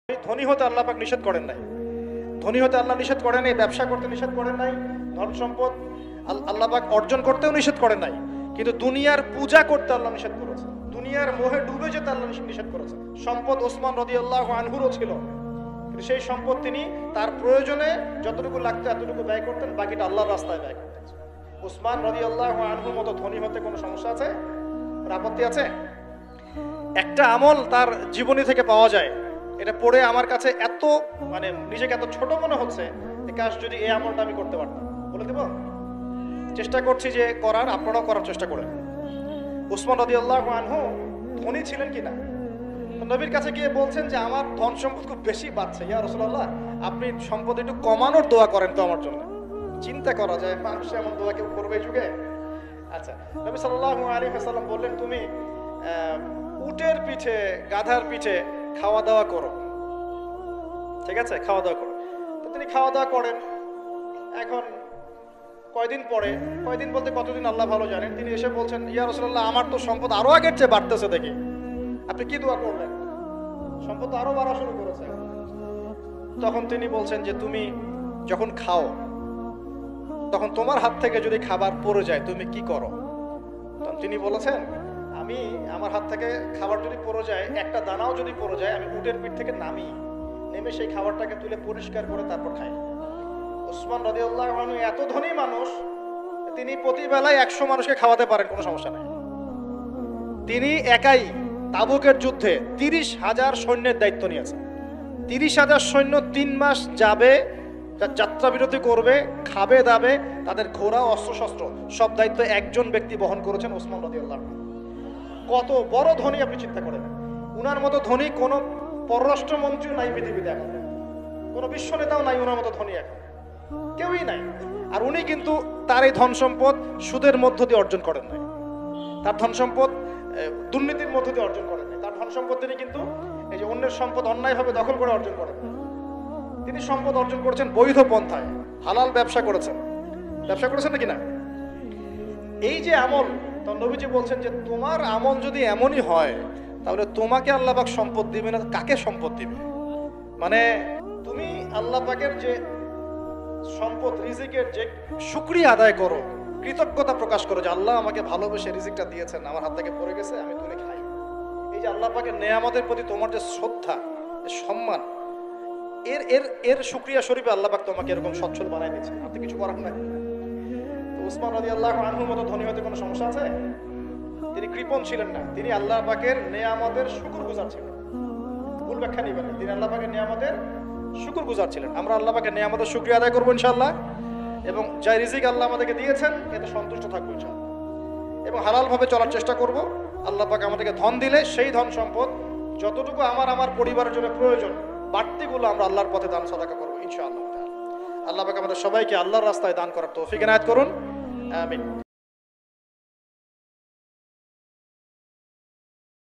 ধনী হতে আল্লাহ পাক নিষেধ করেন নাই, ধনী হতে আল্লাহ নিষেধ করেন নাই, ব্যবসা করতে নিষেধ করেন নাই, ধন সম্পদ আল্লাহ পাক অর্জন করতেও নিষেধ করেন নাই, কিন্তু দুনিয়ার পূজা করতে আল্লাহ নিষেধ করেছে, দুনিয়ার মোহে ডুবে যেতে আল্লাহ নিষেধ করেছে। সম্পদ ওসমান রাদিয়াল্লাহু আনহুরও ছিল, কিন্তু সেই সম্পদ তিনি তার প্রয়োজনে যতটুকু লাগতো এতটুকু ব্যয় করতেন, বাকিটা আল্লাহর রাস্তায় ব্যয় করতেন। ওসমান রাদিয়াল্লাহু আনহুর মতো ধনী হতে কোনো সমস্যা আছে? আপত্তি আছে? একটা আমল তার জীবনী থেকে পাওয়া যায়, এটা পড়ে আমার কাছে এত নিজেকে এত ছোট মনে হচ্ছে, কাশ যদি এই আমলটা আমি করতে পারতাম। বলে দেব, চেষ্টা করছি যে করার, আপনারাও করার চেষ্টা করেন। উসমান রাদিয়াল্লাহু আনহু ধনী ছিলেন কিনা, নবীর কাছে গিয়ে বলছেন যে আমার ধন সম্পদ খুব বেশি বাড়ছে, ইয়া রাসূলুল্লাহ আপনি সম্পদ একটু কমানোর দোয়া করেন তো আমার জন্য। চিন্তা করা যায় মানুষ এমন দোয়া কেউ করবে এই যুগে? আচ্ছা, নবী সাল্লাল্লাহু আলাইহি ওয়াসাল্লাম বললেন তুমি উটের পিঠে গাধার পিঠে খাওয়া দাওয়া করো, ঠিক আছে, খাওয়া দাওয়া করো। তো তিনি খাওয়া দাওয়া করেন। এখন কয়দিন পরে, কয়দিন বলতে কতদিন আল্লাহ ভালো জানেন, তিনি এসে বলছেন ইয়া রাসূলুল্লাহ আমার তো সম্পদ আরো আগের চেয়ে বাড়তেছে, দেখি আপনি কি দোয়া করলেন? সম্পদ আরো বাড়া শুরু করেছে। তখন তিনি বলছেন যে তুমি যখন খাও তখন তোমার হাত থেকে যদি খাবার পড়ে যায় তুমি কি করো? তখন তিনি বলেছেন আমি আমার হাত থেকে খাবার যদি পড়ে যায়, একটা দানাও যদি পড়ে যায়, আমি উটের পিঠ থেকে নেমে সেই খাবারটাকে তুলে পরিষ্কার করে তারপর খাই। উসমান রাদিয়াল্লাহু আনহু এত ধনী মানুষ, তিনি প্রতি বেলায় 100 মানুষকে খাওয়াতে পারেন, কোনো সমস্যা নেই। তিনি একাই তাবুকের যুদ্ধে 30,000 সৈন্যের দায়িত্ব নিয়েছেন। 30,000 সৈন্য 3 মাস যাবে, যাত্রা বিরতি করবে, খাবে দাবে, তাদের ঘোড়া অস্ত্রশস্ত্র সব দায়িত্ব একজন ব্যক্তি বহন করেছেন, উসমান রাদিয়াল্লাহু আনহু। কত বড় ধনী আপনি চিন্তা করেন। উনার মতো ধনী কোন পররাষ্ট্রমন্ত্রী নাই পৃথিবীতে, এখন কোন বিশ্ব নেতাও নাই উনার মতো ধনী, এখন কেউই নাই। আর উনি কিন্তু তার এই ধন সম্পদ সুদের মধ্য দিয়ে অর্জন করেন নাই, তার ধন সম্পদ দুর্নীতির মধ্য দিয়ে অর্জন করেন নাই। তার ধন সম্পদ তিনি কিন্তু এই যে অন্যের সম্পদ অন্যায়ভাবে দখল করে অর্জন করেন, তিনি সম্পদ অর্জন করেছেন বৈধ পন্থায়, হালাল ব্যবসা করেছেন নাকি না? এই যে আমল, তো নবীজি বলছেন যে তোমার আমল যদি এমনই হয় তাহলে তোমাকে আল্লাহ পাক সম্পদ দিবে না, কাকে সম্পদ দিবে? মানে তুমি আল্লাহ পাকের যে সম্পদ রিজিকের যে শুকরিয়া আদায় করো, কৃতজ্ঞতা প্রকাশ করো যে আল্লাহ আমাকে ভালোবেসে রিজিকটা দিয়েছেন, আমার হাত থেকে পড়ে গেছে, আমি তুলে খাই। এই যে আল্লাহ পাকের নেয়ামতের প্রতি তোমার যে শ্রদ্ধা, সম্মান, এর শুকরিয়া স্বরূপে আল্লাহ পাক তোমাকে এরকম সচ্ছল বানাই দিয়েছেন, আপনি কিছু করার নাই। উসমান রাদিয়াল্লাহু আনহুর মতো ধনী হতে কোনো সমস্যা আছে? তিনি কৃপণ ছিলেন না, তিনি আল্লাহ পাকের নেয়ামতের শুকরগুজার ছিলেন। ভুল ব্যাখ্যা নিবেন না, তিনি আল্লাহ পাকের নেয়ামতের শুকরগুজার ছিলেন। আমরা আল্লাহ পাকের নেয়ামতের শুকরিয়া আদায় করবো ইনশাআল্লাহ, এবং যে রিজিক আল্লাহ আমাদেরকে দিয়েছেন এতে সন্তুষ্ট থাকবো ইনশাআল্লাহ, এবং হালাল ভাবে চলার চেষ্টা করব। আল্লাহ পাক আমাদেরকে ধন দিলে সেই ধন সম্পদ যতটুকু আমার পরিবারের জন্য প্রয়োজন, বাড়তিগুলো আমরা আল্লাহর পথে দান সাদাকা করবো ইনশাআল্লাহ। আল্লাহ পাক আমাদের সবাইকে আল্লাহর রাস্তায় দান করার তৌফিক এনায়েত করুন, আমিন।